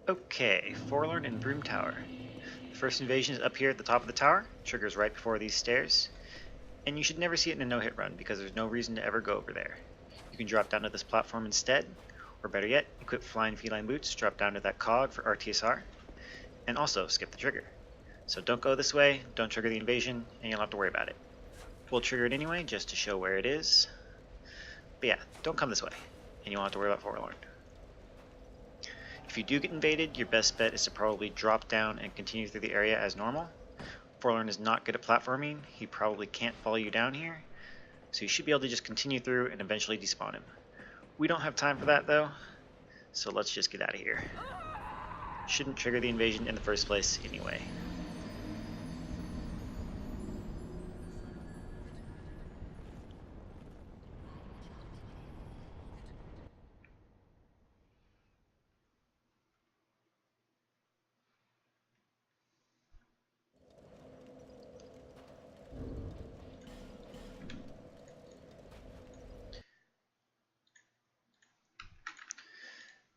Okay, Forlorn and Brume Tower. The first invasion is up here at the top of the tower, triggers right before these stairs, and you should never see it in a no-hit run because there's no reason to ever go over there. You can drop down to this platform instead, or better yet, equip Flying Feline Boots, drop down to that cog for RTSR, and also skip the trigger. So don't go this way, don't trigger the invasion, and you'll have to worry about it. We'll trigger it anyway, just to show where it is. But yeah, don't come this way, and you won't have to worry about Forlorn. If you do get invaded, your best bet is to probably drop down and continue through the area as normal. Forlorn is not good at platforming, he probably can't follow you down here, so you should be able to just continue through and eventually despawn him. We don't have time for that though, so let's just get out of here. Shouldn't trigger the invasion in the first place anyway.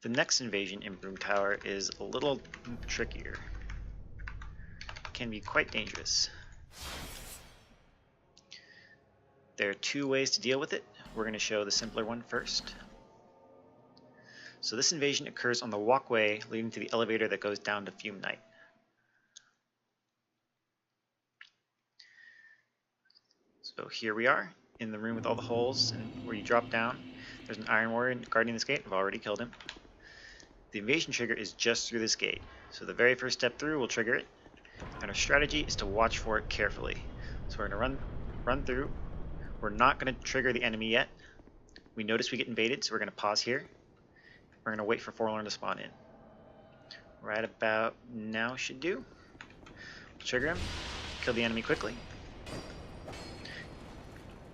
The next invasion in Brume Tower is a little trickier. It can be quite dangerous. There are two ways to deal with it. We're going to show the simpler one first. So this invasion occurs on the walkway leading to the elevator that goes down to Fume Knight. So here we are in the room with all the holes, and where you drop down, there's an Iron Warrior guarding this gate. I've already killed him. The invasion trigger is just through this gate, so the very first step through will trigger it, and our strategy is to watch for it carefully. So we're going to run through. We're not going to trigger the enemy yet. We notice we get invaded, so we're going to pause here. We're going to wait for Forlorn to spawn in. Right about now should do. Trigger him, kill the enemy quickly,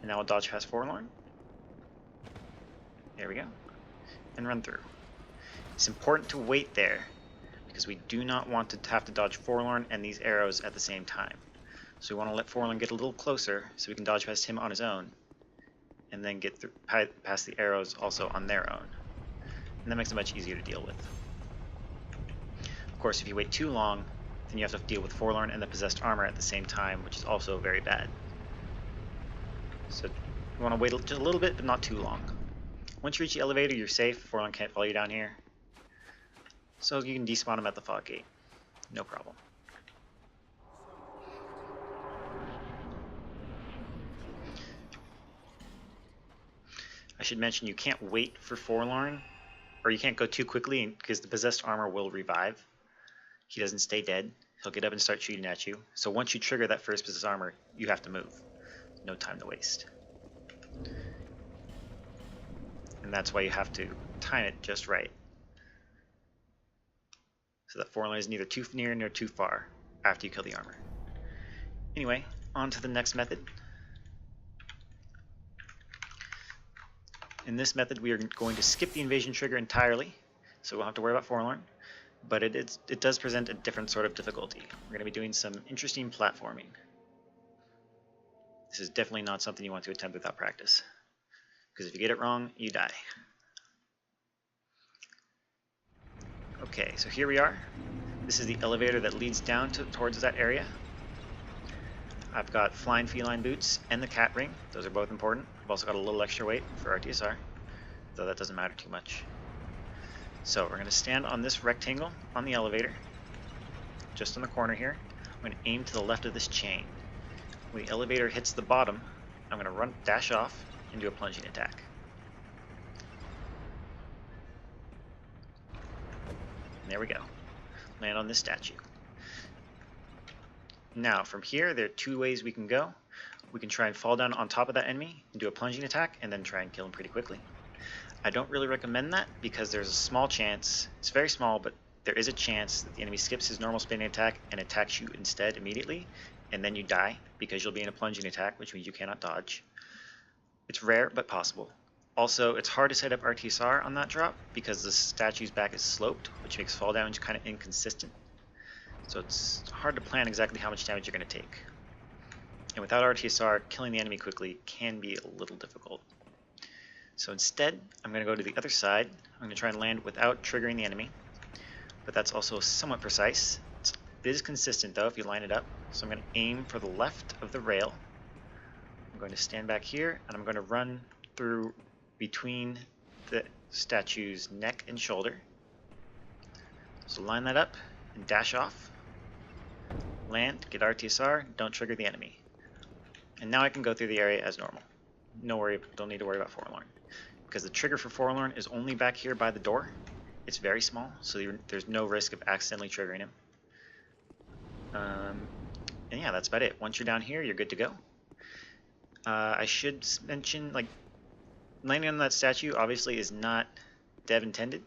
and now we'll dodge past Forlorn. There we go, and run through. It's important to wait there because we do not want to have to dodge Forlorn and these arrows at the same time. So we want to let Forlorn get a little closer so we can dodge past him on his own and then get through, past the arrows also on their own. And that makes it much easier to deal with. Of course, if you wait too long, then you have to deal with Forlorn and the possessed armor at the same time, which is also very bad. So you want to wait just a little bit, but not too long. Once you reach the elevator, you're safe. Forlorn can't follow you down here. So you can despawn him at the fog gate. No problem. I should mention you can't wait for Forlorn, or you can't go too quickly because the possessed armor will revive. He doesn't stay dead. He'll get up and start shooting at you. So once you trigger that first possessed armor, you have to move. No time to waste. And that's why you have to time it just right, so that Forlorn is neither too near nor too far after you kill the armor. Anyway, on to the next method. In this method, we are going to skip the invasion trigger entirely, so we won't have to worry about Forlorn, but it does present a different sort of difficulty. We're going to be doing some interesting platforming. This is definitely not something you want to attempt without practice, because if you get it wrong, you die. Okay, so here we are. This is the elevator that leads down towards that area. I've got Flying Feline Boots and the Cat Ring. Those are both important. I've also got a little extra weight for RTSR, though that doesn't matter too much. So we're going to stand on this rectangle on the elevator, just in the corner here. I'm going to aim to the left of this chain. When the elevator hits the bottom, I'm going to dash off and do a plunging attack. And there we go. Land on this statue. Now, from here, there are two ways we can go. We can try and fall down on top of that enemy and do a plunging attack and then try and kill him pretty quickly. I don't really recommend that because there's a small chance, it's very small, but there is a chance that the enemy skips his normal spinning attack and attacks you instead immediately, and then you die because you'll be in a plunging attack, which means you cannot dodge. It's rare, but possible. Also, it's hard to set up RTSR on that drop because the statue's back is sloped, which makes fall damage kind of inconsistent. So it's hard to plan exactly how much damage you're going to take. And without RTSR, killing the enemy quickly can be a little difficult. So instead, I'm going to go to the other side. I'm going to try and land without triggering the enemy. but that's also somewhat precise. It is consistent though if you line it up. So I'm going to aim for the left of the rail. I'm going to stand back here and I'm going to run through between the statue's neck and shoulder. So line that up and dash off. Land, get RTSR, don't trigger the enemy. And now I can go through the area as normal. Don't need to worry about Forlorn. Because the trigger for Forlorn is only back here by the door. It's very small, so there's no risk of accidentally triggering him. And yeah, that's about it. Once you're down here, you're good to go. I should mention, like, landing on that statue obviously is not dev intended.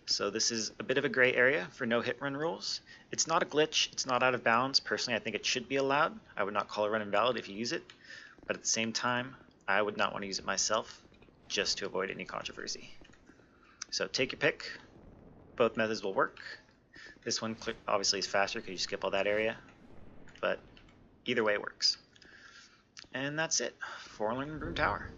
So this is a bit of a gray area for no hit run rules. It's not a glitch, it's not out of bounds. Personally, I think it should be allowed. I would not call a run invalid if you use it. But at the same time, I would not want to use it myself, just to avoid any controversy. So take your pick. Both methods will work. This one obviously is faster because you skip all that area, but either way works. And that's it. Forlorn and Brume Tower.